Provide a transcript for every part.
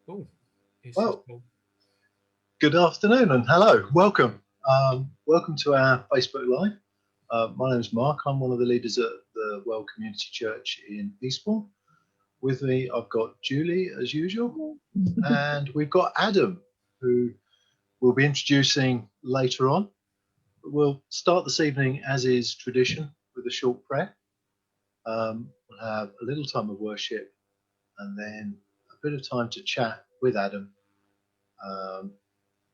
Oh, it's just Well, good afternoon and hello. Welcome. Welcome to our Facebook Live. My name is Mark. I'm one of the leaders at the Well Community Church in Eastbourne. With me, I've got Julie, as usual, and we've got Adam, who we'll be introducing later on. We'll start this evening, as is tradition, with a short prayer. We'll have a little time of worship and then a bit of time to chat with Adam.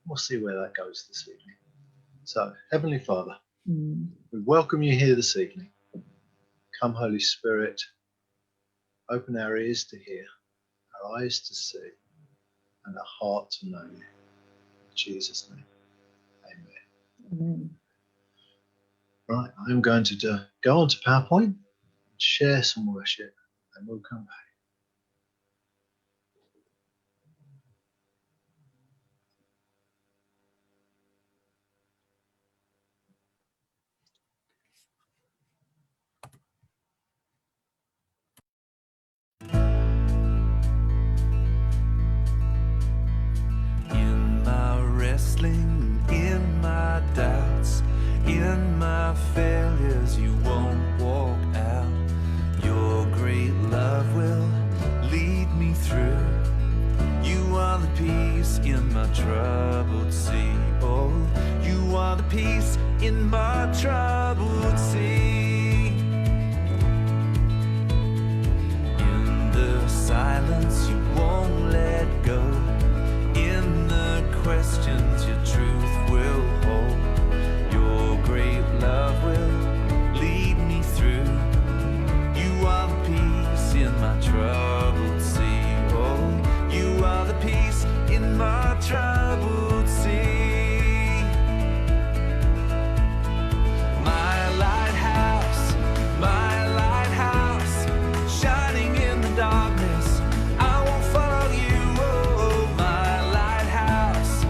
We'll see where that goes this evening. So, Heavenly Father, we welcome you here this evening. Come, Holy Spirit, open our ears to hear, our eyes to see, and our heart to know you. In Jesus' name, amen. Right, I'm going to go on to PowerPoint and share some worship, and we'll come back. In my wrestling, in my doubts, in my failures, you won't walk out. Your great love will lead me through. You are the peace in my troubled sea. Oh, you are the peace in my troubled sea. In the silence, you won't let go. In the questions, your truth will hold. Your great love will lead me through. You are the peace in my troubled sea. Oh, you are the peace in my troubled sea. My lighthouse, shining in the darkness. I won't follow you. Oh, my lighthouse,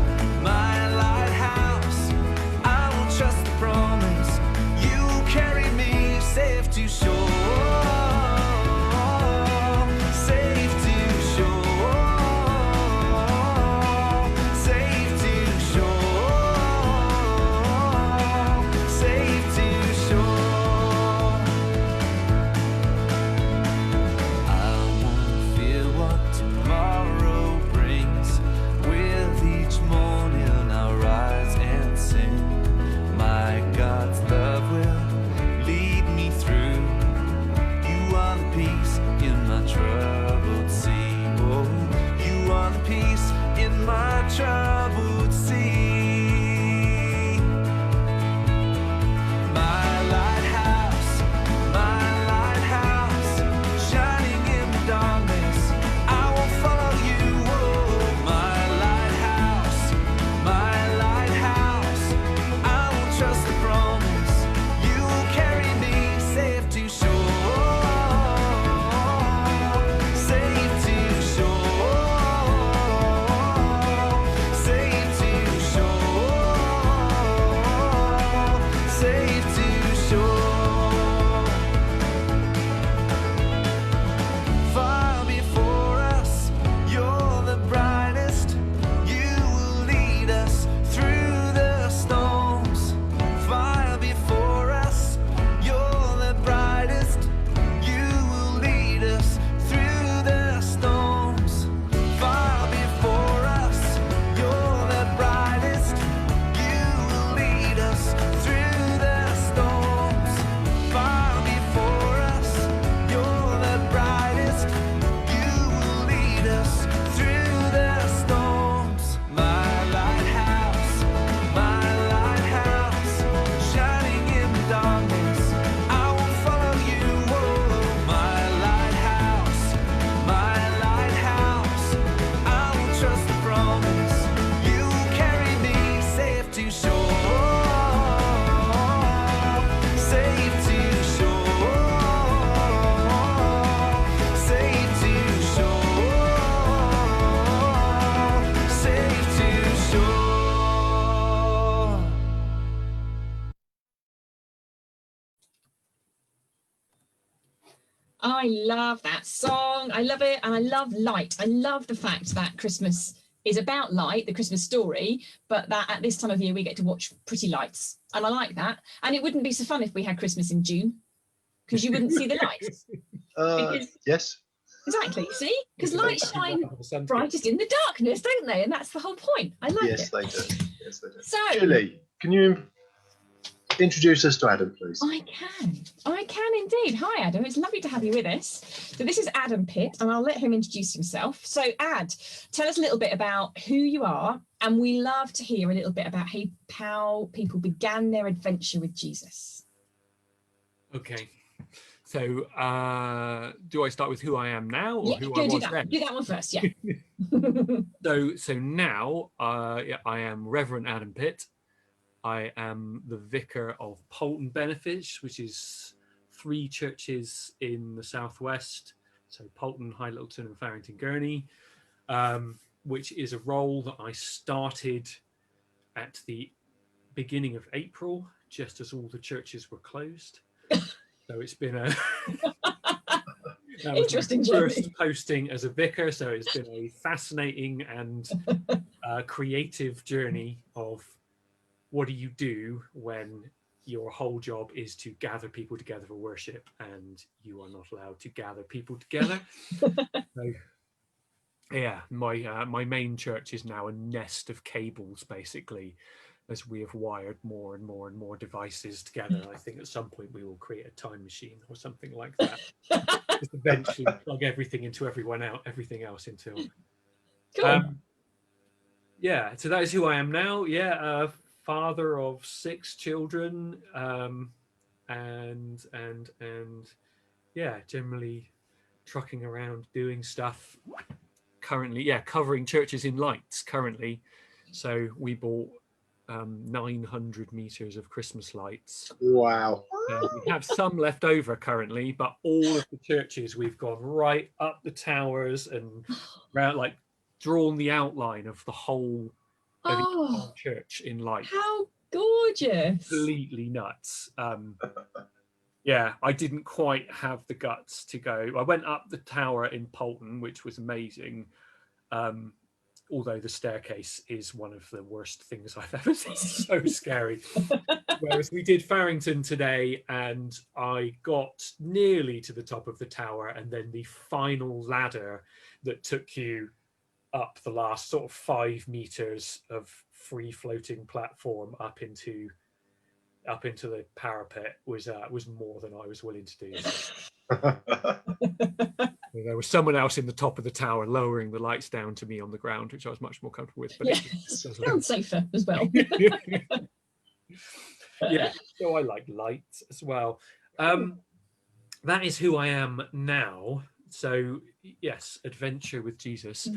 I will trust the promise. You carry me safe to shore. Safe to shore. Safe I love that song. I love it. And I love light. I love the fact that Christmas is about light, the Christmas story, but that at this time of year we get to watch pretty lights. And I like that. And it wouldn't be so fun if we had Christmas in June, because you wouldn't see the lights. Yes. Exactly. See? Because lights shine brightest in the darkness, don't they? And that's the whole point. I like it. Yes, they do. Yes, they do. So, Julie, can you introduce us to Adam, please? I can indeed. Hi, Adam. It's lovely to have you with us. So this is Adam Pitt, and I'll let him introduce himself. So, Ad, tell us a little bit about who you are, and we love to hear a little bit about how people began their adventure with Jesus. Okay. So, do I start with who I am now, or who I was then? Do that one first, yeah. So now, I am Reverend Adam Pitt. I am the vicar of Poulton Benefice, which is 3 churches in the southwest. So Poulton, High Littleton, and Farrington Gurney, which is a role that I started at the beginning of April, just as all the churches were closed. So it's been a interesting first posting as a vicar. So it's been a fascinating and creative journey of what do you do when your whole job is to gather people together for worship and you are not allowed to gather people together. So, yeah, my main church is now a nest of cables, basically, as we have wired more and more and more devices together. I think at some point we will create a time machine or something like that. Just eventually plug everything into everything else into. Cool. Yeah, so that is who I am now. Yeah, father of 6 children, and yeah, generally trucking around doing stuff. Currently, yeah, covering churches in lights currently. So we bought 900 meters of Christmas lights. Wow. We have some left over currently, but all of the churches we've gone right up the towers and around, like drawn the outline of the whole church in light. How gorgeous. Completely nuts. Yeah, I didn't quite have the guts to go. I went up the tower in Poulton, which was amazing. Although the staircase is one of the worst things I've ever seen. So scary. Whereas we did Farrington today, and I got nearly to the top of the tower, and then the final ladder that took you up the last sort of 5 meters of free floating platform up into the parapet was more than I was willing to do. There was someone else in the top of the tower lowering the lights down to me on the ground, which I was much more comfortable with. But yeah, sounds safer as well. Yeah, so I like lights as well. That is who I am now. So yes, adventure with Jesus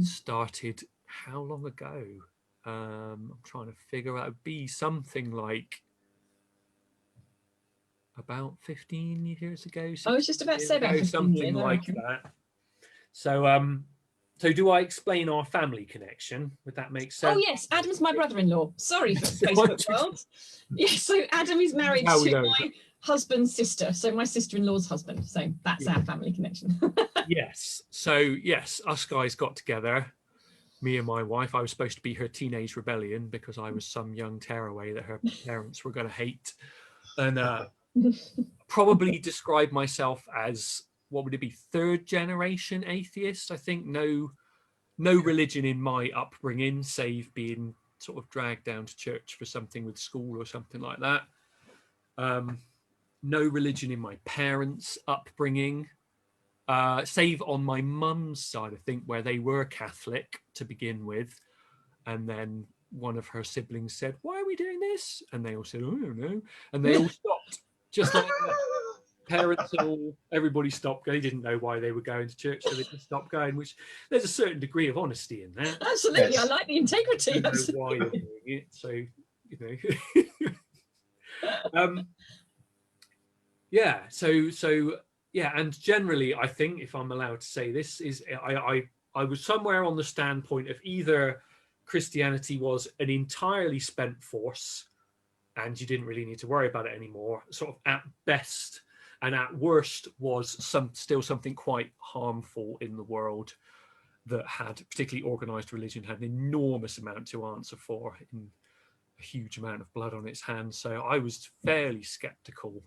started how long ago? I'm trying to figure out. It'd be something like about 15 years ago. I was just about to say about 15 something years, like that. So so do I explain our family connection? Would that make sense? Oh yes, Adam's my brother-in-law. Sorry for Facebook world. Yes, so Adam is married to my husband's sister, so my sister-in-law's husband. So that's our family connection. Yes. So yes, us guys got together. Me and my wife. I was supposed to be her teenage rebellion because I was some young tearaway that her parents were going to hate, and probably describe myself as, what would it be, 3rd generation atheist. I think no religion in my upbringing, save being sort of dragged down to church for something with school or something like that. No religion in my parents' upbringing, save on my mum's side, I think, where they were Catholic to begin with, and then one of her siblings said, "Why are we doing this?" And they all said, "Oh, I don't know," and they all stopped. Just like parents and everybody stopped going. They didn't know why they were going to church, so they just stopped going, which there's a certain degree of honesty in that. Absolutely, yes. I like the integrity. You know why you're doing it, so you know. Yeah, so yeah, and generally, I think, if I'm allowed to say this, is I was somewhere on the standpoint of either Christianity was an entirely spent force, and you didn't really need to worry about it anymore, sort of at best and at worst was still something quite harmful in the world that had, particularly organized religion, had an enormous amount to answer for, in a huge amount of blood on its hands. So I was fairly skeptical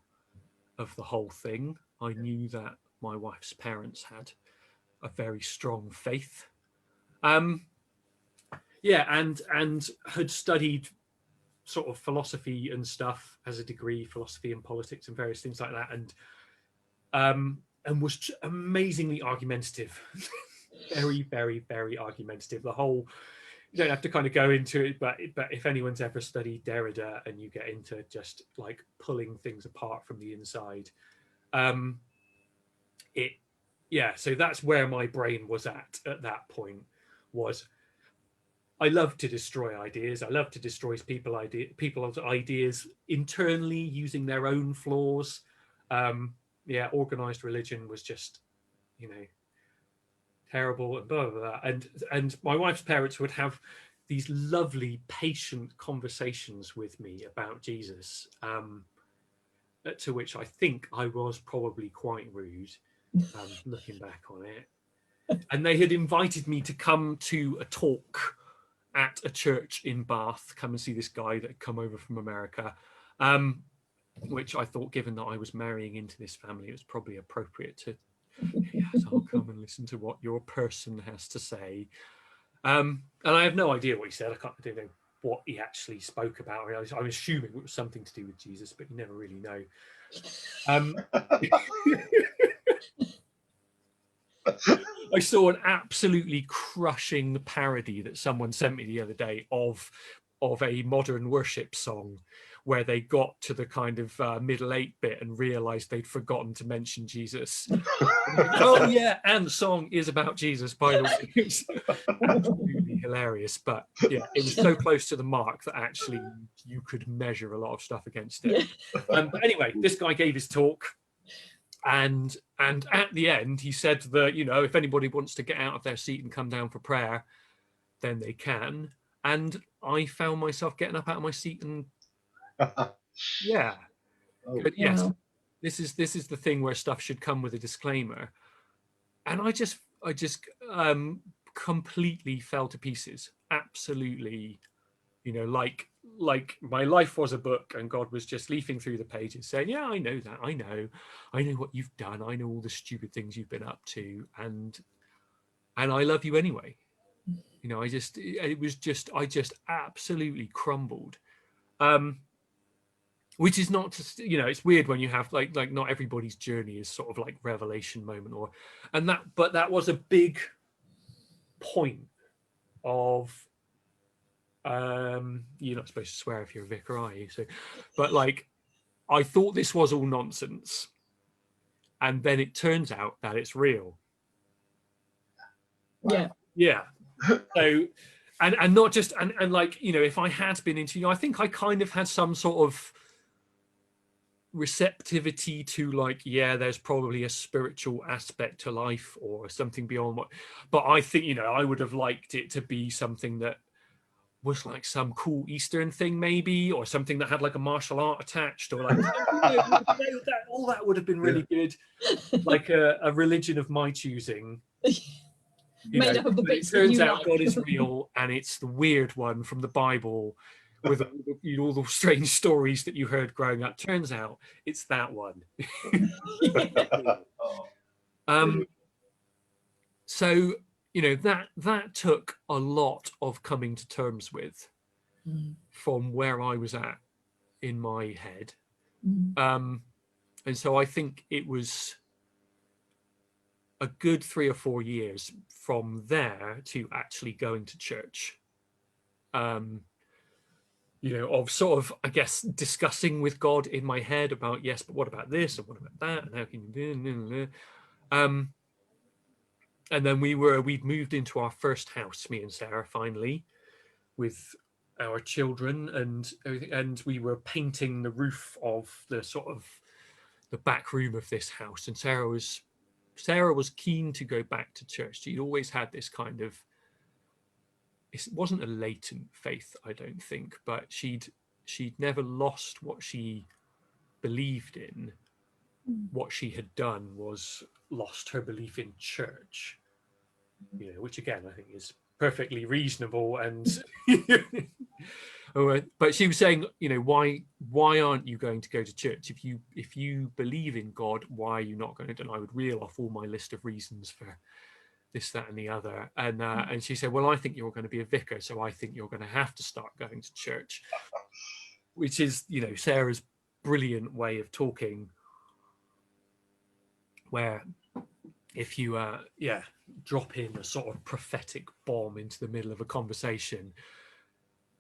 of the whole thing. I knew that my wife's parents had a very strong faith. Yeah, and had studied sort of philosophy and stuff as a degree, philosophy and politics and various things like that, and was amazingly argumentative. Very, very, very argumentative. The whole, you don't have to kind of go into it, but if anyone's ever studied Derrida and you get into just like pulling things apart from the inside, so that's where my brain was at that point. Was I love to destroy ideas. I love to destroy people's ideas internally using their own flaws. Organized religion was just, terrible and blah, blah, blah. And my wife's parents would have these lovely, patient conversations with me about Jesus, to which I think I was probably quite rude, looking back on it. And they had invited me to come to a talk at a church in Bath, come and see this guy that had come over from America, which I thought, given that I was marrying into this family, it was probably appropriate to, yes, I'll come and listen to what your person has to say. And I have no idea what he said. I don't know what he actually spoke about. I'm assuming it was something to do with Jesus, but you never really know. I saw an absolutely crushing parody that someone sent me the other day of a modern worship song, where they got to the kind of middle 8 bit and realized they'd forgotten to mention Jesus. Oh yeah, and the song is about Jesus, by the way. It's absolutely hilarious, but yeah, it was so close to the mark that actually you could measure a lot of stuff against it. But anyway, this guy gave his talk, and at the end he said that, if anybody wants to get out of their seat and come down for prayer, then they can. And I found myself getting up out of my seat and yeah. But yes, wow. This is the thing where stuff should come with a disclaimer. And I just completely fell to pieces. Absolutely, like my life was a book and God was just leafing through the pages saying, yeah, I know that. I know what you've done. I know all the stupid things you've been up to. And I love you anyway. I just absolutely crumbled. Which is not to, it's weird when you have like not everybody's journey is sort of like revelation moment but that was a big point of, you're not supposed to swear if you're a vicar, are you? So, but like, I thought this was all nonsense, and then it turns out that it's real. Yeah. So, and not just, and like, if I had been into, I think I kind of had some sort of receptivity to like, yeah, there's probably a spiritual aspect to life or something beyond what, but I think, I would have liked it to be something that was like some cool Eastern thing maybe, or something that had like a martial art attached, or like all that would have been really good, like a religion of my choosing. Made up of the bits. It turns out God is real, and it's the weird one from the Bible with all the strange stories that you heard growing up. Turns out it's that one. So that took a lot of coming to terms with from where I was at in my head. And so I think it was a good 3 or 4 years from there to actually going to church, of sort of, I guess, discussing with God in my head about, yes, but what about this and what about that, and how can you do, and then we'd moved into our first house, me and Sarah, finally, with our children and everything, and we were painting the roof of the sort of the back room of this house, and Sarah was keen to go back to church. She'd always had this kind of, it wasn't a latent faith, I don't think, but she'd never lost what she believed in. what she had done was lost her belief in church, which again I think is perfectly reasonable. And but she was saying, why aren't you going to go to church? If you believe in God, why are you not going to? And I would reel off all my list of reasons for this, that, and the other. And she said, well, I think you're going to be a vicar, so I think you're going to have to start going to church, which is, Sarah's brilliant way of talking, where if you drop in a sort of prophetic bomb into the middle of a conversation.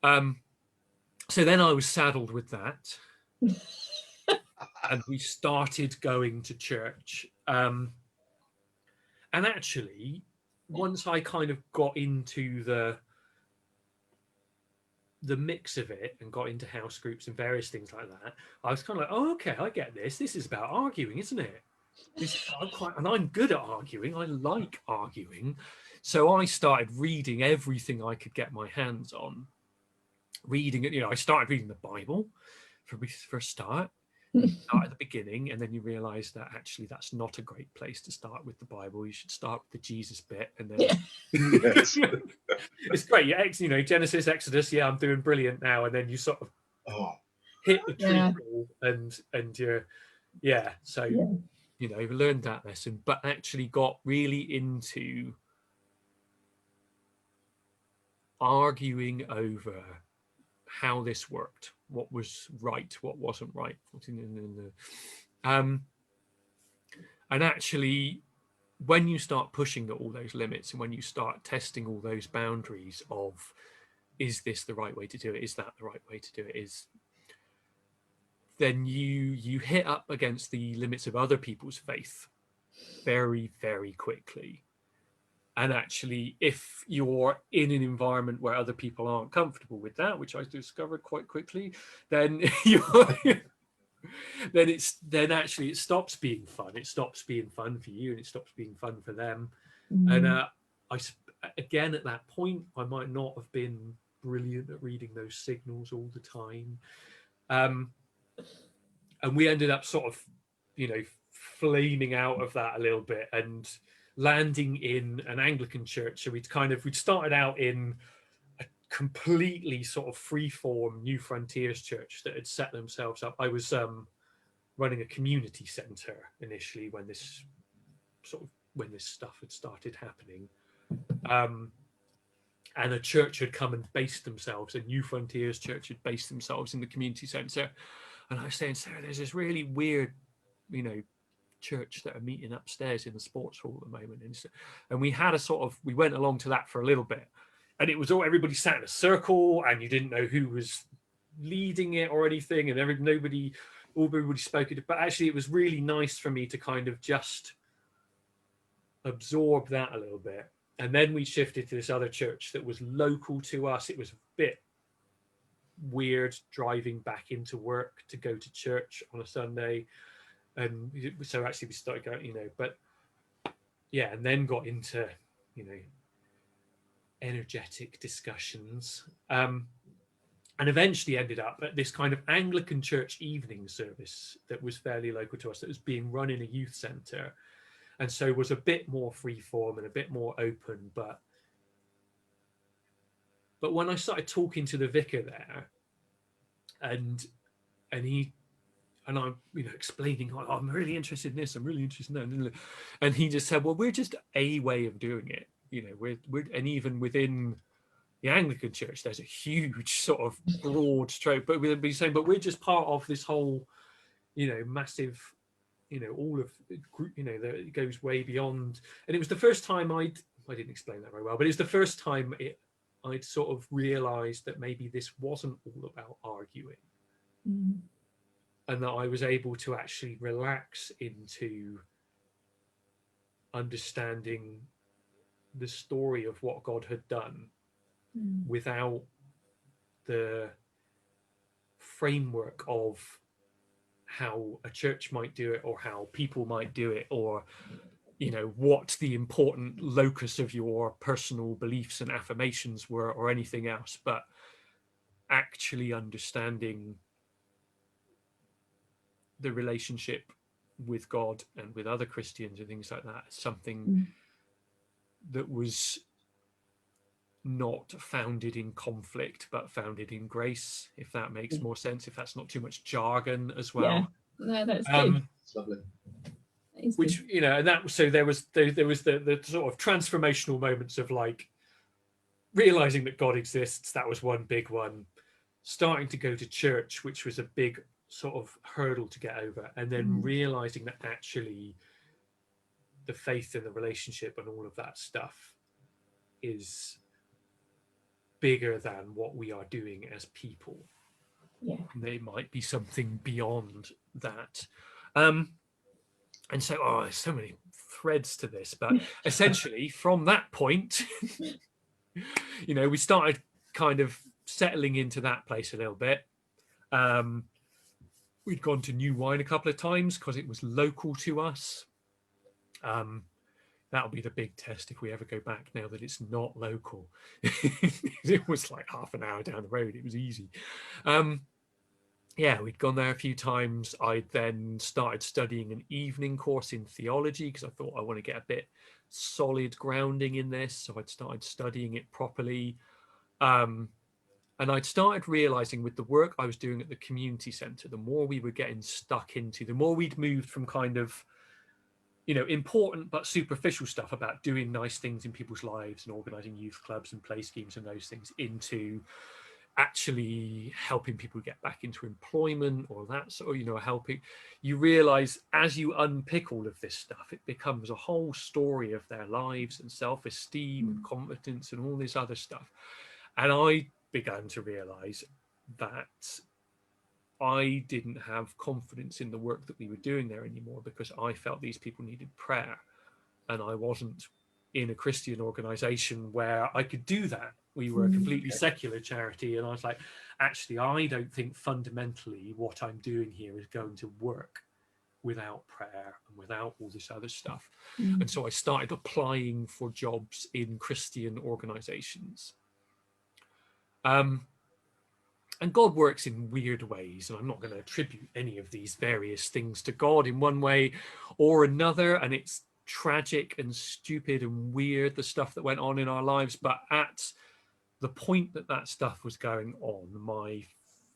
So then I was saddled with that, and we started going to church. And actually, once I kind of got into the mix of it and got into house groups and various things like that, I was kind of like, oh, okay, I get this. This is about arguing, isn't it? And I'm good at arguing. I like arguing. So I started reading everything I could get my hands on. Reading it, I started reading the Bible for a start. You start at the beginning, and then you realize that actually that's not a great place to start with the Bible. You should start with the Jesus bit, and then it's great. Genesis, Exodus. Yeah, I'm doing brilliant now, and then you sort of hit the treacle, and you're So you've learned that lesson, but actually got really into arguing over how this worked, what was right, what wasn't right. And actually, when you start pushing all those limits, and when you start testing all those boundaries of, is this the right way to do it? Is that the right way to do it? Then you hit up against the limits of other people's faith very, very quickly. And actually, if you're in an environment where other people aren't comfortable with that, which I discovered quite quickly, then then actually it stops being fun. It stops being fun for you, and it stops being fun for them. And again, at that point, I might not have been brilliant at reading those signals all the time. And we ended up sort of, flaming out of that a little bit and landing in an Anglican church. So we'd started out in a completely sort of free-form New Frontiers church that had set themselves up. I was running a community centre initially when this stuff had started happening. And a church had come and based themselves, a New Frontiers church had based themselves in the community centre. And I was saying, Sarah, there's this really weird, church that are meeting upstairs in the sports hall at the moment. And we had we went along to that for a little bit. And it was everybody sat in a circle, and you didn't know who was leading it or anything. And everybody spoke it. But actually, it was really nice for me to kind of just absorb that a little bit. And then we shifted to this other church that was local to us. It was a bit weird driving back into work to go to church on a Sunday. And so actually we started going, and then got into, energetic discussions. And eventually ended up at this kind of Anglican church evening service that was fairly local to us, that was being run in a youth centre. And so was a bit more freeform and a bit more open. But when I started talking to the vicar there, and I'm explaining, I'm really interested in this, I'm really interested in that, and he just said, well, we're just a way of doing it, we're and even within the Anglican Church, there's a huge sort of broad stroke, but we'll be saying, but we're just part of this whole, massive, all of, that it goes way beyond. And it was the first time I didn't explain that very well, but it's the first time I'd sort of realized that maybe this wasn't all about arguing. And that I was able to actually relax into understanding the story of what God had done without the framework of how a church might do it, or how people might do it, or what the important locus of your personal beliefs and affirmations were, or anything else, but actually understanding the relationship with God and with other Christians and things like that as something that was not founded in conflict, but founded in grace, if that makes more sense, if that's not too much jargon as well. Yeah, no, that's good. It's lovely. Which, you know, and that, so there was the sort of transformational moments of like realizing that God exists. That was one big one. Starting to go to church, which was a big sort of hurdle to get over, and then realizing that actually the faith and the relationship and all of that stuff is bigger than what we are doing as people. Yeah, There might be something beyond that. And so, there's so many threads to this, but essentially from that point, you know, we started kind of settling into that place a little bit. We'd gone to New Wine a couple of times because it was local to us. That'll be the big test if we ever go back now that it's not local. It was like half an hour down the road. It was easy. Yeah, we'd gone there a few times. I then started studying an evening course in theology because I thought I want to get a bit solid grounding in this. So I'd started studying it properly. And I'd started realizing with the work I was doing at the community centre, the more we were getting stuck into, the more we'd moved from kind of, you know, important but superficial stuff about doing nice things in people's lives and organising youth clubs and play schemes and those things into actually helping people get back into employment or that sort of, you know, helping. You realise as you unpick all of this stuff, it becomes a whole story of their lives and self-esteem and confidence and all this other stuff. And I began to realise that I didn't have confidence in the work that we were doing there anymore because I felt these people needed prayer, and I wasn't in a Christian organisation where I could do that. We were a completely secular charity, and I was like, actually, I don't think fundamentally what I'm doing here is going to work without prayer and without all this other stuff. And so I started applying for jobs in Christian organisations. And God works in weird ways, and I'm not going to attribute any of these various things to God in one way or another. And it's tragic and stupid and weird, the stuff that went on in our lives. But at the point that that stuff was going on, my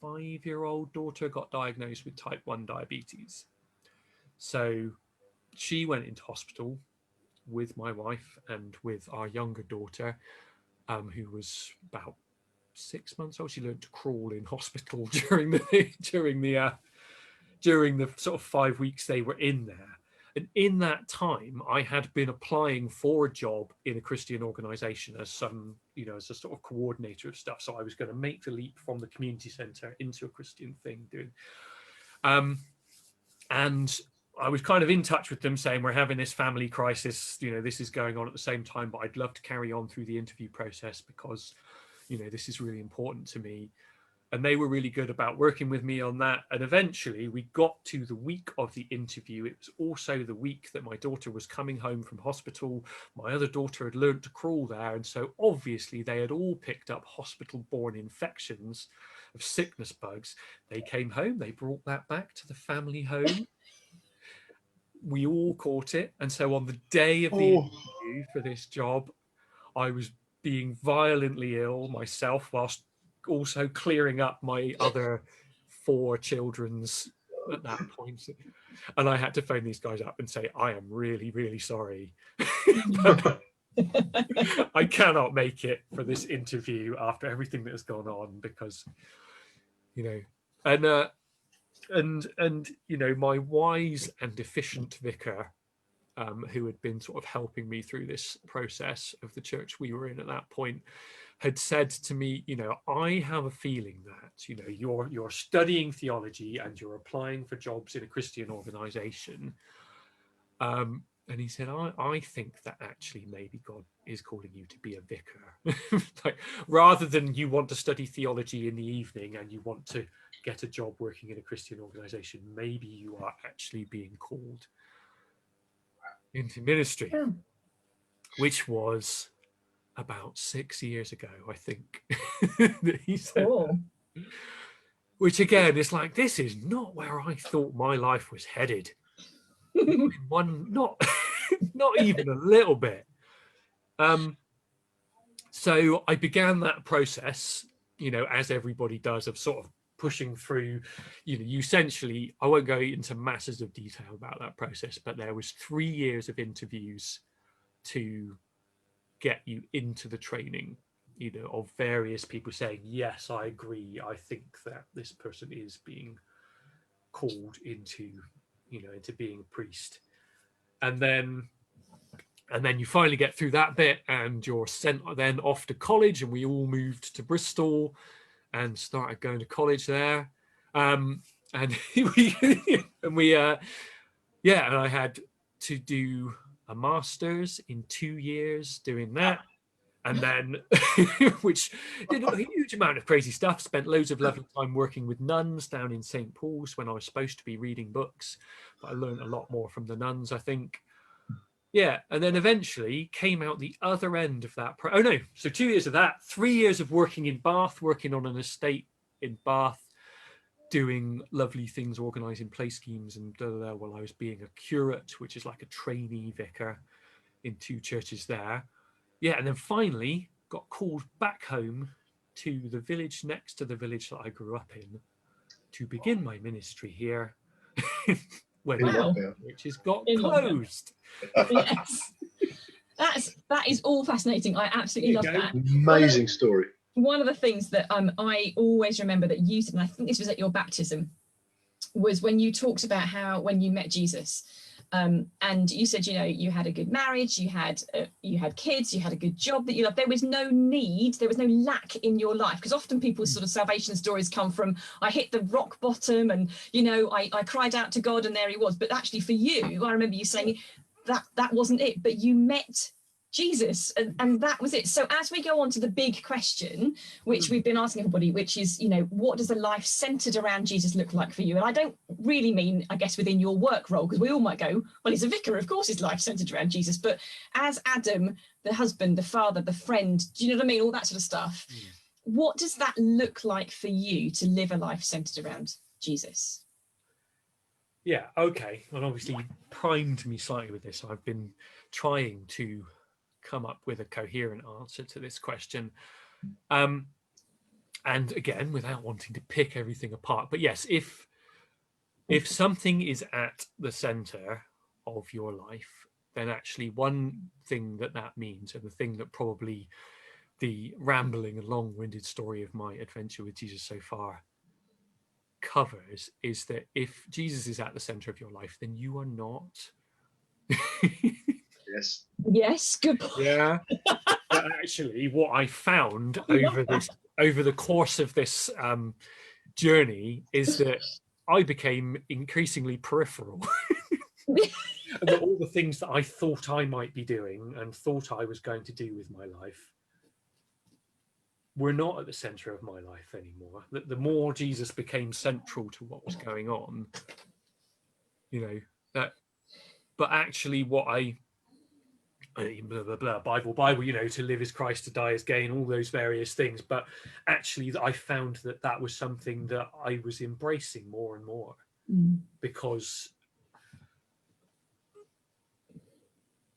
5-year-old daughter got diagnosed with type 1 diabetes. So she went into hospital with my wife and with our younger daughter, who was about 6 months old. She learned to crawl in hospital during the sort of 5 weeks they were in there. And in that time, I had been applying for a job in a Christian organisation as some, you know, as a sort of coordinator of stuff. So I was going to make the leap from the community centre into a Christian thing doing. And I was kind of in touch with them saying, we're having this family crisis, you know, this is going on at the same time, but I'd love to carry on through the interview process because, you know, this is really important to me. And they were really good about working with me on that. And eventually we got to the week of the interview. It was also the week that my daughter was coming home from hospital. My other daughter had learned to crawl there. And so obviously they had all picked up hospital-borne infections of sickness bugs. They came home, they brought that back to the family home. We all caught it. And so on the day of the interview for this job, I was being violently ill myself whilst also clearing up my other 4 children's at that point. And I had to phone these guys up and say, I am really, really sorry. I cannot make it for this interview after everything that has gone on because, you know, and you know, my wise and efficient vicar, who had been sort of helping me through this process of the church we were in at that point, had said to me, you know, I have a feeling that, you know, you're studying theology and you're applying for jobs in a Christian organisation. And he said, I think that actually maybe God is calling you to be a vicar. Like, rather than you want to study theology in the evening and you want to get a job working in a Christian organisation, maybe you are actually being called into ministry, which was about 6 years ago, I think. That he said that. Which again is like, this is not where I thought my life was headed. not not even a little bit. So I began that process, as everybody does, of sort of pushing through. You essentially, I won't go into masses of detail about that process, but there was 3 years of interviews to get you into the training, of various people saying, yes, I agree, I think that this person is being called into being a priest. And then you finally get through that bit, and you're sent then off to college, and we all moved to Bristol and started going to college there. And and I had to do a master's in 2 years doing that. And then, which did a huge amount of crazy stuff, spent loads of lovely time working with nuns down in St. Paul's when I was supposed to be reading books, but I learned a lot more from the nuns, I think. Yeah, and then eventually came out the other end of that. So 2 years of that, 3 years of working in Bath, working on an estate in Bath, doing lovely things, organising play schemes and while I was being a curate, which is like a trainee vicar in 2 churches there. Yeah, and then finally got called back home to the village next to the village that I grew up in to begin my ministry here. When which has got closed. Yes. That is all fascinating. I absolutely love that. Amazing story. One of the things that I always remember that you said, and I think this was at your baptism, was when you talked about how when you met Jesus, and you said, you had a good marriage, you had kids, you had a good job that you loved. There was no need, there was no lack in your life, because often people's sort of salvation stories come from, I hit the rock bottom and I cried out to God and there he was. But actually for you, I remember you saying that wasn't it, but you met Jesus, and that was it. So as we go on to the big question, which we've been asking everybody, which is, what does a life centered around Jesus look like for you? And I don't really mean, I guess, within your work role, because we all might go, well, he's a vicar, of course his life centered around Jesus. But as Adam, the husband, the father, the friend, do you know what I mean? All that sort of stuff. What does that look like for you to live a life centered around Jesus? Yeah, okay. And obviously you primed me slightly with this. So I've been trying to come up with a coherent answer to this question. And again, without wanting to pick everything apart, but yes, if something is at the center of your life, then actually one thing that means, and the thing that probably the rambling and long-winded story of my adventure with Jesus so far covers, is that if Jesus is at the center of your life, then you are not. Yes, good point. Yeah. But actually what I found over the course of this journey is that I became increasingly peripheral. And that all the things that I thought I might be doing and thought I was going to do with my life were not at the center of my life anymore. That the more Jesus became central to what was going on, but actually what blah, blah, blah, Bible, to live is Christ, to die is gain, all those various things. But actually I found that was something that I was embracing more and more, because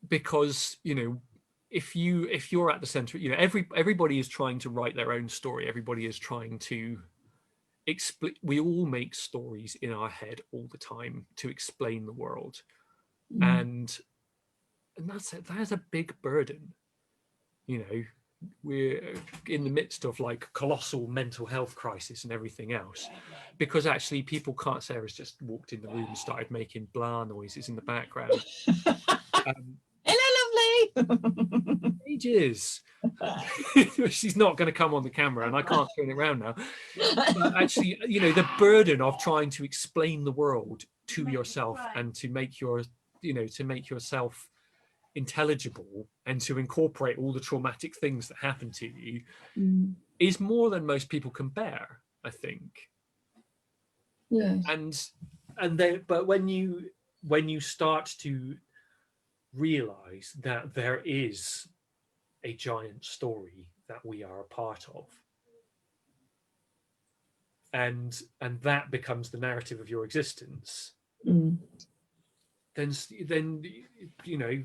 if you're at the center, everybody is trying to write their own story. Everybody is trying to explain. We all make stories in our head all the time to explain the world. And that's a big burden. We're in the midst of like colossal mental health crisis and everything else, because actually people can't. Sarah's just walked in the room and started making blah noises in the background. Hello, lovely. Ages. She's not going to come on the camera, and I can't turn it around now. But actually, the burden of trying to explain the world to yourself and to make yourself intelligible and to incorporate all the traumatic things that happen to you is more than most people can bear, I think. Yeah. But when you start to realize that there is a giant story that we are a part of, and that becomes the narrative of your existence, then you know,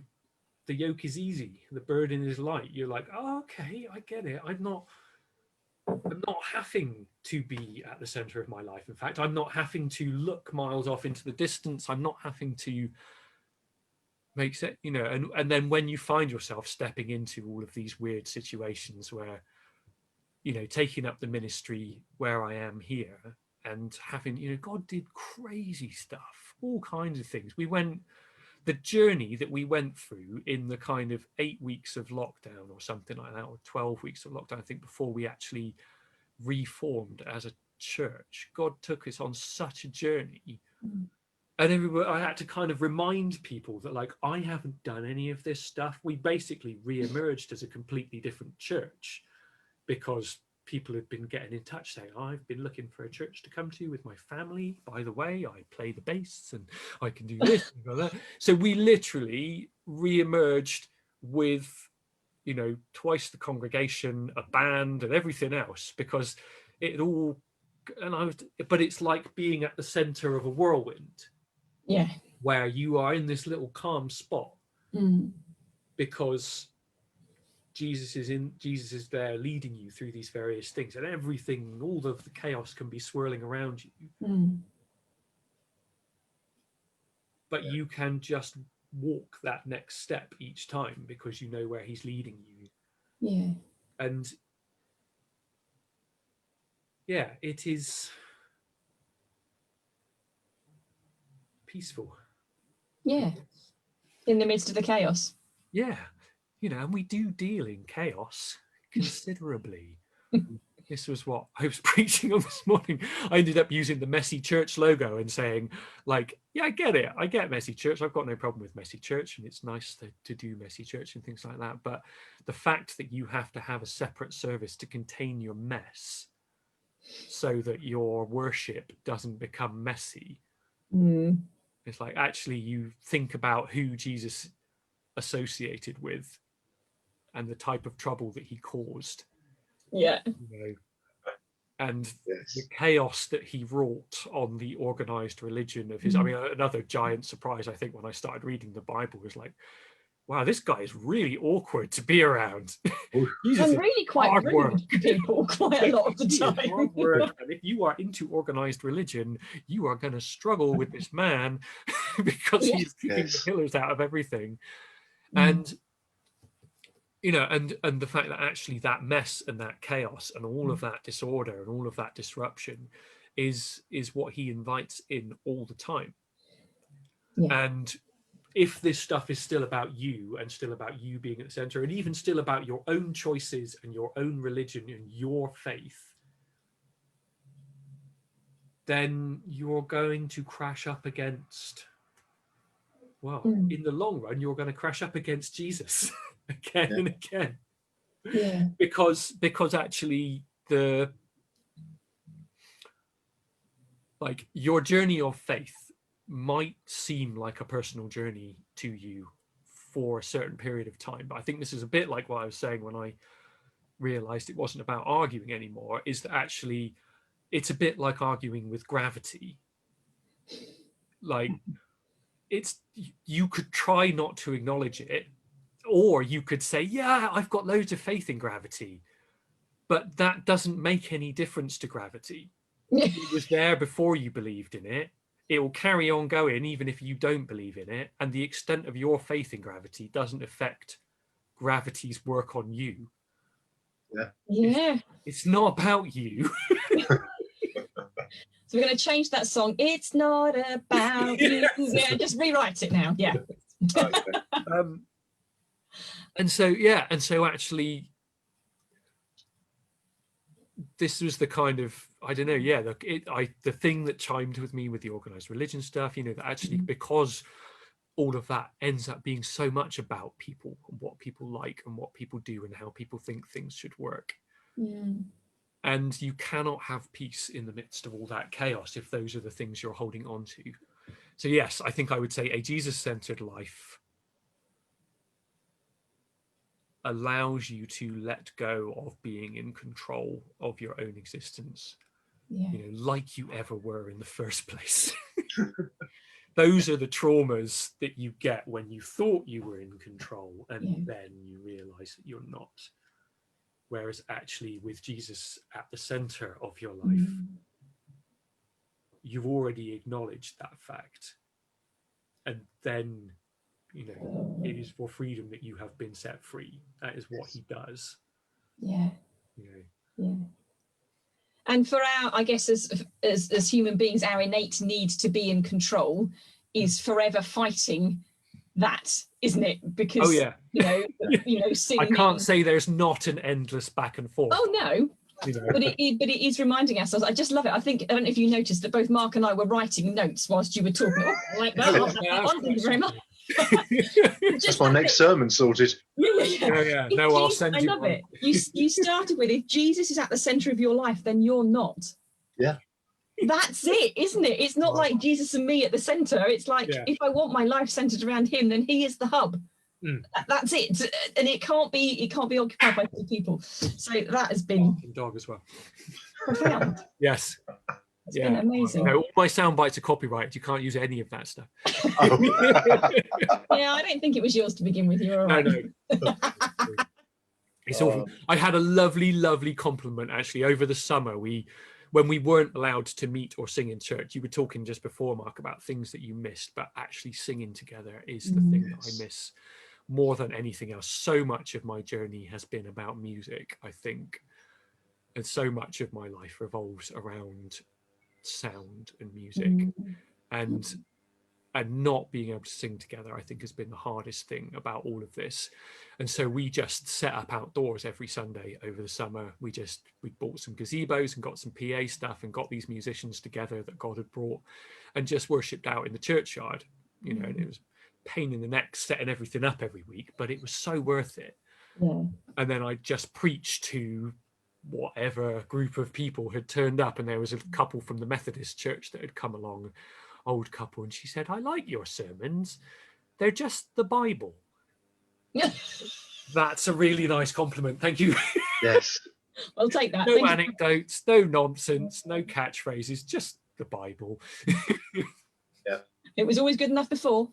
the yoke is easy, the burden is light. You're like, oh, okay, I get it. I'm not having to be at the center of my life. In fact, I'm not having to look miles off into the distance. I'm not having to make sense, you know. And then when you find yourself stepping into all of these weird situations where, you know, taking up the ministry where I am here and having, you know, God did crazy stuff, all kinds of things. The journey that we went through in the kind of 8 weeks of lockdown or something like that, or 12 weeks of lockdown, I think, before we actually reformed as a church, God took us on such a journey. And I had to kind of remind people that, like, I haven't done any of this stuff. We basically re-emerged as a completely different church because people had been getting in touch saying, I've been looking for a church to come to with my family. By the way, I play the bass and I can do this and that. So we literally re-emerged with, you know, twice the congregation, a band and everything else, because it all, but it's like being at the center of a whirlwind. Yeah. Where you are in this little calm spot because Jesus is there leading you through these various things, and everything, all of the chaos can be swirling around you. But you can just walk that next step each time because you know where he's leading you. Yeah. And yeah, it is peaceful. Yeah. In the midst of the chaos. Yeah. You know, and we do deal in chaos considerably. This was what I was preaching on this morning. I ended up using the Messy Church logo and saying, like, yeah, I get it. I get Messy Church. I've got no problem with Messy Church, and it's nice to do Messy Church and things like that. But the fact that you have to have a separate service to contain your mess so that your worship doesn't become messy. It's like, actually, you think about who Jesus associated with and the type of trouble that he caused. Yeah. You know, and the chaos that he wrought on the organized religion of his. I mean, another giant surprise, I think, when I started reading the Bible was like, wow, this guy is really awkward to be around. And really quite rude to people quite a lot of the time. Hard work. And if you are into organized religion, you are going to struggle with this man because he's kicking the pillars out of everything. And you know, and the fact that actually that mess and that chaos and all of that disorder and all of that disruption is what he invites in all the time. And if this stuff is still about you and still about you being at the center and even still about your own choices and your own religion and your faith, then you're going to crash up against, well, in the long run, you're going to crash up against Jesus again and again. Yeah. Because actually your journey of faith might seem like a personal journey to you for a certain period of time. But I think this is a bit like what I was saying when I realized it wasn't about arguing anymore, is that actually it's a bit like arguing with gravity. Like, you could try not to acknowledge it, or you could say, yeah, I've got loads of faith in gravity, but that doesn't make any difference to gravity. It was there before you believed in it. It will carry on going even if you don't believe in it, and the extent of your faith in gravity doesn't affect gravity's work on you. It's not about you. So we're going to change that song. It's not about you. Yeah, just rewrite it now. Yeah. And so actually, this was the kind of, I don't know, the thing that chimed with me with the organized religion stuff, you know, that actually, because all of that ends up being so much about people and what people like and what people do and how people think things should work. And you cannot have peace in the midst of all that chaos if those are the things you're holding on to. So yes, I think I would say a Jesus-centered life allows you to let go of being in control of your own existence, you know, like you ever were in the first place. those are the traumas that you get when you thought you were in control, and then you realize that you're not. Whereas actually with Jesus at the center of your life, you've already acknowledged that fact. And then, you know, it is for freedom that you have been set free. That is what he does. Yeah. You know. Yeah. And for our, I guess, as human beings, our innate need to be in control is forever fighting that, isn't it? Because you know, sin I can't means... say there's not an endless back and forth. Oh no. You know. But it is reminding us. I just love it. I don't know if you noticed that both Mark and I were writing notes whilst you were talking. Oh, I like that. Thank you very much. That's my next sermon sorted. Yeah. No, I'll send you. I love it. You started with, if Jesus is at the center of your life, then you're not. Yeah. That's it, isn't it? It's not like Jesus and me at the center. It's like, if I want my life centered around him, then he is the hub. That's it. And it can't be occupied by two people. So that has been dog as well. Profound. Yes. It's been amazing. No, all my sound bites are copyrighted. You can't use any of that stuff. Yeah, I don't think it was yours to begin with. You're all right. No. It's awful. I had a lovely compliment actually over the summer. When we weren't allowed to meet or sing in church, you were talking just before, Mark, about things that you missed, but actually singing together is the thing that I miss more than anything else. So much of my journey has been about music, I think, and so much of my life revolves around sound and music, and not being able to sing together, I think, has been the hardest thing about all of this. And so we just set up outdoors every Sunday over the summer. We bought some gazebos and got some PA stuff and got these musicians together that God had brought, and just worshipped out in the churchyard, you know. And it was a pain in the neck setting everything up every week, but it was so worth it. And then I just preached to whatever group of people had turned up, and there was a couple from the Methodist church that had come along, old couple, and she said, "I like your sermons, they're just the Bible." That's a really nice compliment, thank you. Yes. I'll take that. No anecdotes, no nonsense, no catchphrases, just the Bible. Yeah, it was always good enough before.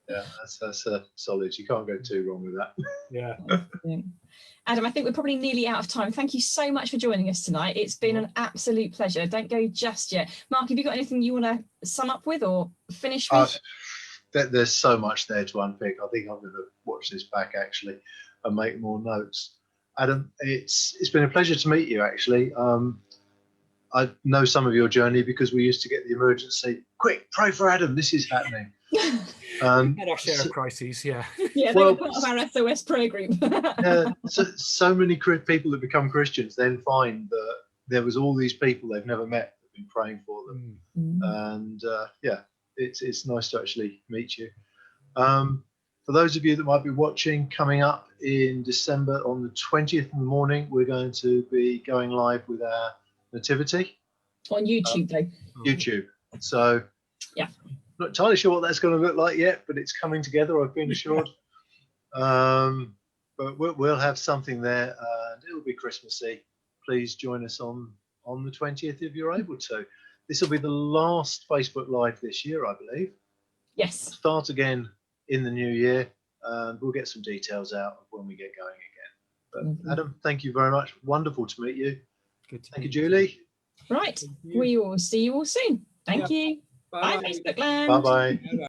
Yeah, that's solid. You can't go too wrong with that. Yeah. Adam, I think we're probably nearly out of time. Thank you so much for joining us tonight. It's been an absolute pleasure. Don't go just yet. Mark, have you got anything you want to sum up with or finish with? There's so much there to unpick. I think I'm going to watch this back actually and make more notes. Adam, it's been a pleasure to meet you actually. I know some of your journey because we used to get the emergency, quick, pray for Adam, this is happening. Had our share of crises, yeah, they were part of our SOS prayer group. so many people that become Christians then find that there was all these people they've never met that have been praying for them. And it's nice to actually meet you. For those of you that might be watching, coming up in December on the 20th in the morning, we're going to be going live with our nativity on YouTube though. YouTube. So yeah, not entirely sure what that's going to look like yet, but it's coming together, I've been assured. But we'll have something there, and it'll be Christmassy. Please join us on the 20th if you're able to. This will be the last Facebook Live this year, I believe. Yes. Start again in the new year, and we'll get some details out of when we get going again. But Adam, thank you very much. Wonderful to meet you. Good to thank you, Julie. Right. We will see you all soon. Thank you. Bye, Facebook land. Bye-bye.